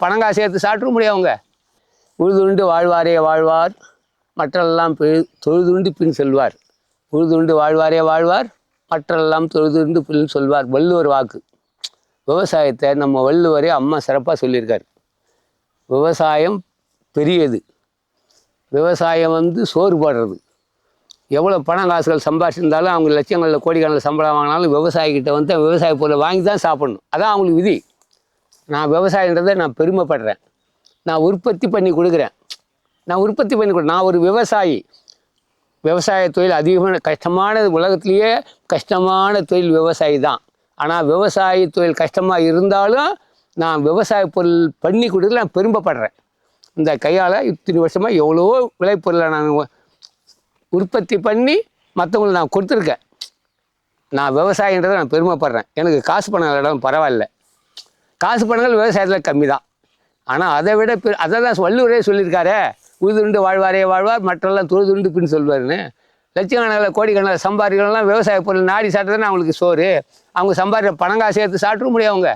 பணங்காசு சேர்த்து சாப்பிட முடியாதுங்க. உழுதுண்டு வாழ்வாரே வாழ்வார், மற்றெல்லாம் தொழுதுண்டு பின் செல்வார். உழுதுண்டு வாழ்வாரே வாழ்வார், மற்றெல்லாம் தொழுதுண்டு பின் சொல்வார். வள்ளுவர் வாக்கு. விவசாயத்தை நம்ம வள்ளுவரே அம்மா சிறப்பாக சொல்லியிருக்கார். விவசாயம் பெரியது. விவசாயம் சோறு போடுறது. எவ்வளோ பணம் காசுகள் சம்பாதிச்சிருந்தாலும் அவங்க லட்சங்களில் கோடிக்கணக்கில் சம்பளம் வாங்கினாலும் விவசாயிக்கிட்ட விவசாய பொருளை வாங்கி தான் சாப்பிடணும். அதான் அவங்களுக்கு விதி. நான் விவசாயன்றதை நான் பெருமைப்படுறேன். நான் உற்பத்தி பண்ணி கொடுக்குறேன். நான் ஒரு விவசாயி. விவசாய தொழில் அதிகமான கஷ்டமான, உலகத்துலேயே கஷ்டமான தொழில் விவசாயி தான். ஆனால் விவசாய தொழில் கஷ்டமாக இருந்தாலும் நான் விவசாய பொருள் பண்ணி கொடுக்குறது நான் பெருமைப்படுறேன். இந்த கையால் இத்தனை வருஷமாக எவ்வளோ விளைபொருளை நான் உற்பத்தி பண்ணி மற்றவங்களுக்கு நான் கொடுத்துருக்கேன். நான் விவசாயின்றதை நான் பெருமைப்படுறேன். எனக்கு காசு பணம் இடம் பரவாயில்ல. காசு பணங்கள் விவசாயத்தில் கம்மி தான். ஆனால் அதை விட அதை தான் வள்ளுவரே சொல்லியிருக்காரு. உழுதுண்டு வாழ்வாரே வாழ்வார், மற்றெல்லாம் தொழுதுண்டு பின் சொல்வார்னு. லட்சக்கணக்கில் கோடிக்கணக்கில் சம்பாதிக்கலாம் விவசாய பொருள் நாடி சாப்பிட்டு தானே அவங்களுக்கு சோறு. அவங்க சம்பாதிக்கிற பணங்காசு சேர்த்து சாப்பிட முடியும் அவங்க.